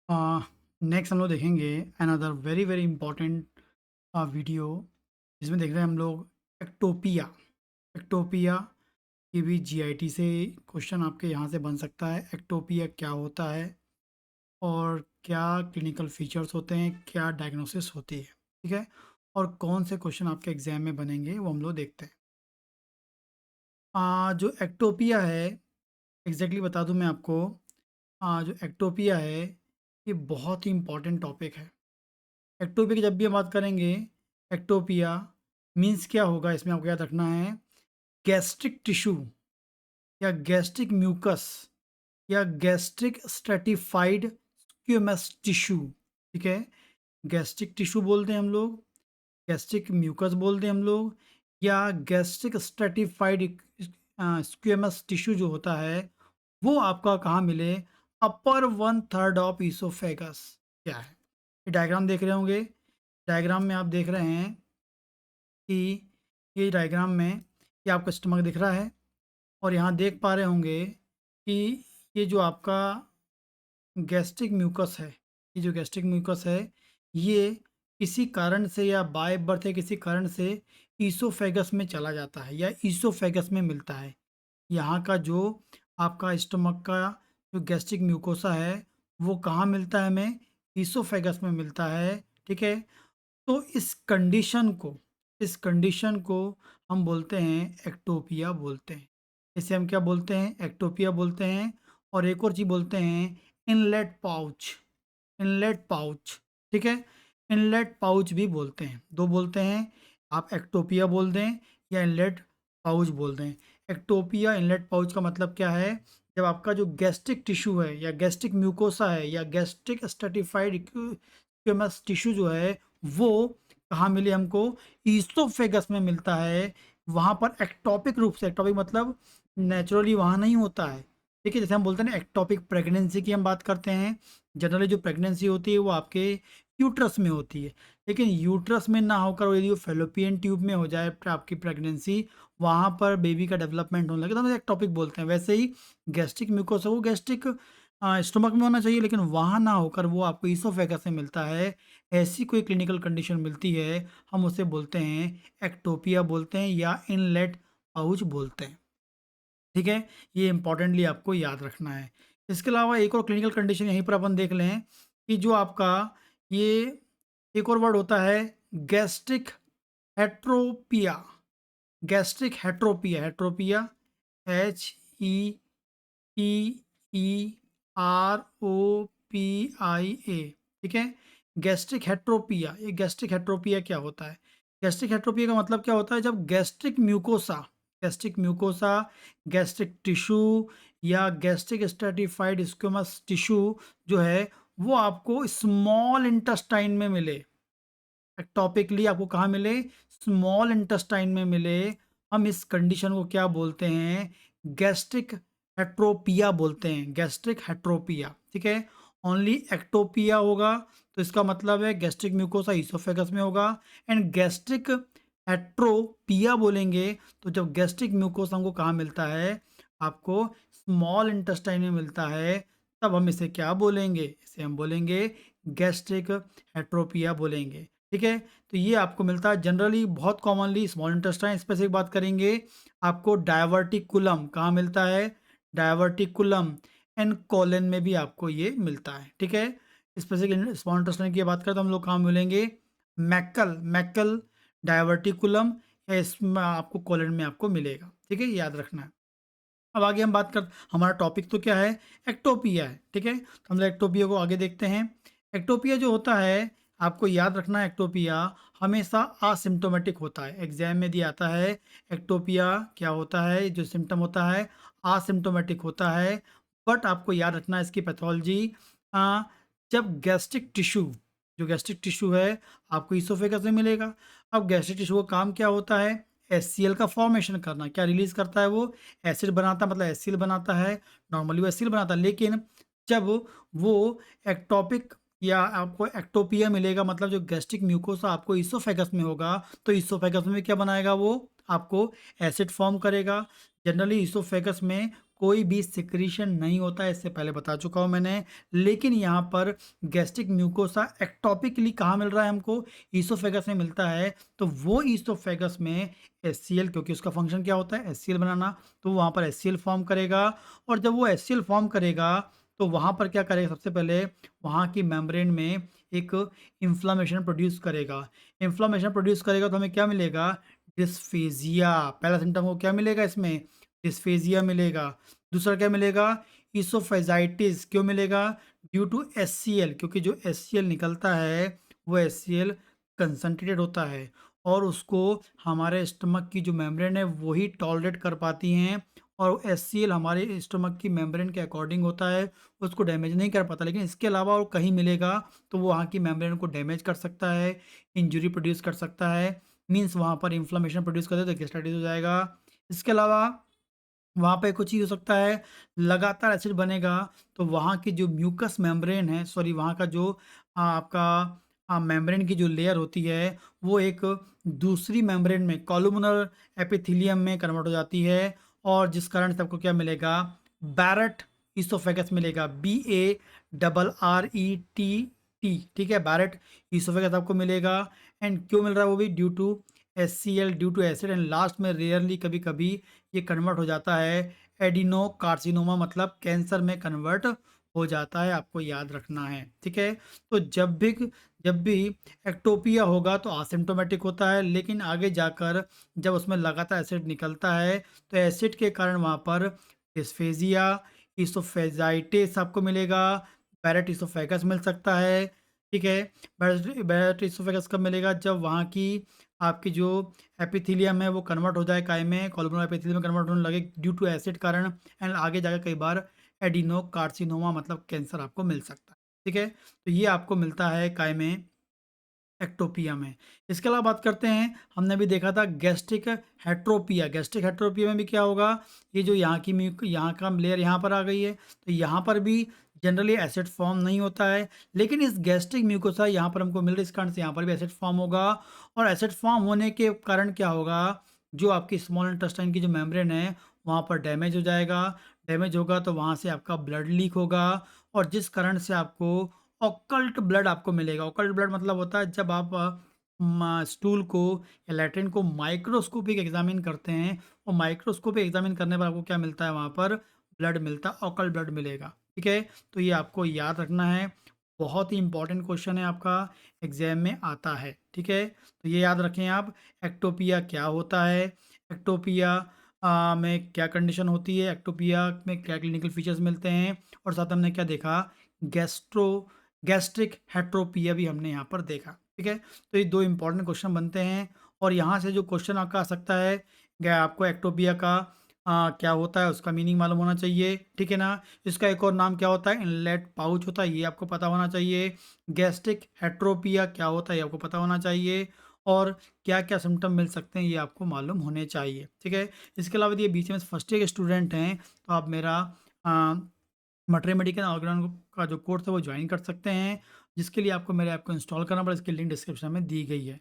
Next हम लोग देखेंगे another very very important video जिसमें देख रहे हैं हम लोग एक्टोपिया। एक्टोपिया की भी जीआईटी से क्वेश्चन आपके यहाँ से बन सकता है। एक्टोपिया क्या होता है और क्या क्लिनिकल फीचर्स होते हैं, क्या डायग्नोसिस होती है, ठीक है, और कौन से क्वेश्चन आपके एग्जाम में बनेंगे वो हम लोग देखते हैं। जो एक्टोपिया है, एग्जैक्टली बता दूं मैं आपको। जो एक्टोपिया है ये बहुत ही इंपॉर्टेंट टॉपिक है। एक्टोपिया की जब भी हम बात करेंगे, एक्टोपिया मीन्स क्या होगा इसमें आपको याद रखना है। गैस्ट्रिक टिश्यू या गैस्ट्रिक म्यूकस या गैस्ट्रिक स्ट्रेटिफाइड स्क्यूमस टिश्यू, ठीक है। गैस्ट्रिक टिश्यू बोलते हैं हम लोग, गैस्ट्रिक म्यूकस बोलते हैं हम लोग, या गैस्ट्रिक स्ट्रेटिफाइड स्क्यूमस टिश्यू जो होता है वो आपका कहाँ मिले, upper one third of oesophagus. क्या है ये डायग्राम देख रहे होंगे। डायग्राम में आप देख रहे हैं कि ये डायग्राम में ये आपका स्टमक दिख रहा है और यहाँ देख पा रहे होंगे कि ये जो आपका गैस्ट्रिक म्यूकस है, ये जो गैस्ट्रिक म्यूकस है ये किसी कारण से या बाय बर्थ या किसी कारण से ईसोफेगस में चला जाता है या ईसोफेगस में मिलता है। यहाँ का जो आपका स्टमक का जो गैस्ट्रिक म्यूकोसा है वो कहाँ मिलता है हमें, ईसोफेगस में मिलता है, ठीक है। तो इस कंडीशन को हम बोलते हैं एक्टोपिया बोलते हैं। इसे हम क्या बोलते हैं, एक्टोपिया बोलते हैं। और एक और चीज़ बोलते हैं इनलेट पाउच, इनलेट पाउच, ठीक है। इनलेट पाउच भी बोलते हैं, दो बोलते हैं। आप एक्टोपिया बोल दें या इनलेट पाउच बोल दें। एक्टोपिया इनलेट पाउच का मतलब क्या है, जब आपका जो गैस्ट्रिक टिश्यू है या गैस्ट्रिक म्यूकोसा है या गैस्ट्रिक स्ट्रेटिफाइड स्क्वेमस टिश्यू जो है वो कहाँ मिले हमको, ईसोफेगस में मिलता है। वहाँ पर एक्टोपिक रूप से, एक्टोपिक मतलब नेचुरली वहाँ नहीं होता है, ठीक है। जैसे हम बोलते हैं ना एक्टोपिक प्रेगनेंसी की हम बात करते हैं। जनरली जो प्रेगनेंसी होती है वो आपके यूट्रस में होती है, लेकिन यूट्रस में ना होकर यदि वो फेलोपियन ट्यूब में हो जाए आपकी प्रेगनेंसी, वहाँ पर बेबी का डेवलपमेंट होने लगे तो हम एक्टोपिक बोलते हैं। वैसे ही गैस्ट्रिक म्यूकोसा वो गैस्ट्रिक स्टोमक में होना चाहिए, लेकिन वहाँ ना होकर वो आपको ईसोफेगस से मिलता है। ऐसी कोई क्लिनिकल कंडीशन मिलती है हम उसे बोलते हैं एक्टोपिया बोलते हैं या इनलेट पाउच बोलते हैं, ठीक है। ये इंपॉर्टेंटली आपको याद रखना है। इसके अलावा एक और क्लिनिकल कंडीशन यहीं पर अपन देख लें कि जो आपका ये एक और वर्ड होता है गैस्ट्रिक हेट्रोपिया। गैस्ट्रिक हेट्रोपिया, हेट्रोपिया HEETROPIA, ठीक है। गैस्ट्रिक हेट्रोपिया, ये गैस्ट्रिक हेट्रोपिया क्या होता है, गैस्ट्रिक हेट्रोपिया का मतलब क्या होता है, जब gastric mucosa, gastric mucosa, gastric tissue या गैस्ट्रिक स्ट्रेटिफाइड स्क्वेमस टिश्यू जो है वो आपको स्मॉल इंटेस्टाइन में मिले, टॉपिकली आपको कहाँ मिले, स्मॉल इंटेस्टाइन में मिले। हम इस कंडीशन को क्या बोलते हैं, गैस्ट्रिक हेट्रोपिया बोलते हैं, गैस्ट्रिक हेट्रोपिया, ठीक है। ओनली एक्टोपिया होगा तो इसका मतलब है गैस्ट्रिक म्यूकोसा इसोफेगस में होगा। एंड गैस्ट्रिक हेट्रोपिया बोलेंगे तो जब गैस्ट्रिक म्यूकोसा हमको कहाँ मिलता है, आपको स्मॉल इंटेस्टाइन में मिलता है, तब हम इसे क्या बोलेंगे, इसे हम बोलेंगे गैस्ट्रिक हेट्रोपिया बोलेंगे, ठीक है। तो ये आपको मिलता है जनरली बहुत कॉमनली स्मॉल इंटेस्टाइन। स्पेसिफिक बात करेंगे आपको डायवर्टिकुलम कहाँ मिलता है, डायवर्टिकुलम एंड कोलन में भी आपको ये मिलता है, ठीक है। स्पेसिफिक स्मॉल इंटेस्टाइन की बात करें तो हम लोग कहाँ मिलेंगे, मैकल, मैकल डायवर्टिकुलम या इसमें आपको कोलन में आपको मिलेगा, ठीक है, याद रखना है। अब आगे हम बात कर, हमारा टॉपिक तो क्या है, एक्टोपिया है, ठीक है। तो हम लोग एक्टोपिया को आगे देखते हैं। एक्टोपिया जो होता है आपको याद रखना है, एक्टोपिया हमेशा असिम्टोमेटिक होता है। एग्जाम में दिया आता है एक्टोपिया क्या होता है, जो सिम्टम होता है असिम्टोमेटिक होता है। बट आपको याद रखना है इसकी पैथोलॉजी, जब गैस्ट्रिक टिश्यू, जो गैस्ट्रिक टिश्यू है आपको इसोफेगस में मिलेगा। अब गैस्ट्रिक टिश्यू का काम क्या होता है, HCl का फॉर्मेशन करना। क्या रिलीज करता है वो, एसिड बनाता, मतलब HCl बनाता है। नॉर्मली वो HCl बनाता है, लेकिन जब वो एक्टोपिक या आपको एक्टोपिया मिलेगा, मतलब जो गैस्ट्रिक म्यूकोसा आपको इसोफेगस में होगा, तो इसोफेगस में क्या बनाएगा वो, आपको एसिड फॉर्म करेगा। जनरली इसोफेगस में कोई भी सिक्रीशन नहीं होता है, इससे पहले बता चुका हूँ मैंने। लेकिन यहाँ पर गैस्ट्रिक म्यूकोसा एक्टोपिकली कहाँ मिल रहा है हमको? ईसोफेगस में मिलता है। तो वो ईसोफेगस में एचसीएल, क्योंकि उसका फंक्शन क्या होता है? एचसीएल बनाना, तो वहाँ पर एचसीएल फॉर्म करेगा। और जब वो एचसीएल फॉर्म करेगा तो वहाँ पर क्या करेगा? सबसे पहले वहाँ की मेम्ब्रेन में एक इन्फ्लेमेशन प्रोड्यूस करेगा। इन्फ्लेमेशन प्रोड्यूस करेगा तो हमें क्या मिलेगा? डिस्फेजिया। पहला सिम्पटम को क्या मिलेगा इसमें? डिस्फेजिया मिलेगा। दूसरा क्या मिलेगा? ईसोफेजाइटिस। क्यों मिलेगा? ड्यू टू एचसीएल, क्योंकि जो एचसीएल निकलता है वो एचसीएल कंसंट्रेटेड होता है और उसको हमारे स्टमक की जो मेम्ब्रेन है वही टॉलरेट कर पाती हैं। और एचसीएल हमारे स्टमक की मेम्ब्रेन के अकॉर्डिंग होता है, उसको डैमेज नहीं कर पाता। लेकिन इसके अलावा और कहीं मिलेगा तो वो वहाँ की मेम्ब्रेन को डैमेज कर सकता है, इंजरी प्रोड्यूस कर सकता है, मीन्स वहाँ पर इन्फ्लेमेशन प्रोड्यूस कर दे तो गैस्ट्राइटिस हो जाएगा। इसके अलावा वहाँ पे कुछ ही हो सकता है, लगातार एसिड बनेगा तो वहाँ की जो म्यूकस मेम्ब्रेन है, सॉरी, वहाँ का जो आपका मेम्ब्रेन की जो लेयर होती है वो एक दूसरी मेम्ब्रेन में, कॉलुमनर एपिथेलियम में कन्वर्ट हो जाती है। और जिस कारण से आपको क्या मिलेगा? बैरेट ईसोफेगस मिलेगा। BARRETT, ठीक है, बैरेट ईसोफेगस आपको मिलेगा। एंड क्यों मिल रहा है वो भी? Due to HCL, due to acid. And last में रेयरली कभी कभी ये कन्वर्ट हो जाता है एडिनो कार्सिनोमा, मतलब कैंसर में कन्वर्ट हो जाता है। आपको याद रखना है, ठीक है। तो जब भी एक्टोपिया होगा तो असिम्प्टोमेटिक होता है, लेकिन आगे जाकर जब उसमें लगातार एसिड निकलता है तो एसिड के कारण वहाँ पर डिस्फेजिया, ईसोफेजाइटिस आपको मिलेगा। बैरेट ईसोफेगस मिल सकता है, ठीक है। बैरेट ईसोफेगस कब मिलेगा? जब वहाँ की आपकी जो एपिथेलियम है वो कन्वर्ट हो जाए काय में, कोलुमनर एपिथेलियम में कन्वर्ट होने लगे ड्यू टू एसिड कारण। एंड आगे जाकर कई बार एडिनो कार्सिनोमा मतलब कैंसर आपको मिल सकता है, ठीक है। तो ये आपको मिलता है काय में? एक्टोपिया में। इसके अलावा बात करते हैं, हमने अभी देखा था गैस्ट्रिक हेट्रोपिया। गैस्ट्रिक हेट्रोपिया में भी क्या होगा? ये जो यहाँ की यहाँ का लेयर यहाँ पर आ गई है तो यहाँ पर भी जनरली एसिड फॉर्म नहीं होता है। लेकिन इस गैस्ट्रिक म्यूकोसा यहाँ पर हमको मिल रही है, इस कारण से यहाँ पर भी एसिड फॉर्म होगा। और एसिड फॉर्म होने के कारण क्या होगा? जो आपकी स्मॉल इंटेस्टाइन की जो मेम्ब्रेन है वहाँ पर डैमेज हो जाएगा। डैमेज होगा तो वहाँ से आपका ब्लड लीक होगा और जिस कारण से आपको ऑकल्ट ब्लड आपको मिलेगा। ऑकल्ट ब्लड मतलब होता है जब आप स्टूल को या लैट्रिन को माइक्रोस्कोपिक एग्जामिन करते हैं और माइक्रोस्कोपिक एग्जामिन करने पर आपको क्या मिलता है? वहाँ पर ब्लड मिलता है, ऑकल्ट ब्लड मिलेगा, ठीक है। तो ये आपको याद रखना है, बहुत ही इंपॉर्टेंट क्वेश्चन है, आपका एग्जाम में आता है, ठीक है। तो ये याद रखें आप। एक्टोपिया क्या होता है? एक्टोपिया में क्या कंडीशन होती है? एक्टोपिया में क्या क्लिनिकल फीचर्स मिलते हैं? और साथ हमने क्या देखा? गैस्ट्रो गैस्ट्रिक हेट्रोपिया भी हमने यहाँ पर देखा, ठीक है। तो ये दो इंपॉर्टेंट क्वेश्चन बनते हैं और यहाँ से जो क्वेश्चन आपका आ सकता है, क्या आपको एक्टोपिया का क्या होता है उसका मीनिंग मालूम होना चाहिए, ठीक है ना। इसका एक और नाम क्या होता है? इनलेट पाउच होता है, ये आपको पता होना चाहिए। गैस्ट्रिक हेट्रोपिया क्या होता है ये आपको पता होना चाहिए। और क्या क्या सिम्टम मिल सकते हैं ये आपको मालूम होने चाहिए, ठीक है। इसके अलावा यदि ये बीच में फर्स्ट ईयर के स्टूडेंट हैं तो आप मेरा मटरी मेडिकल ऑर्गेनाइज का जो कोर्स है वो ज्वाइन कर सकते हैं, जिसके लिए आपको मेरे ऐप को इंस्टॉल करना पड़ेगा। इसकी लिंक डिस्क्रिप्शन में दी गई है।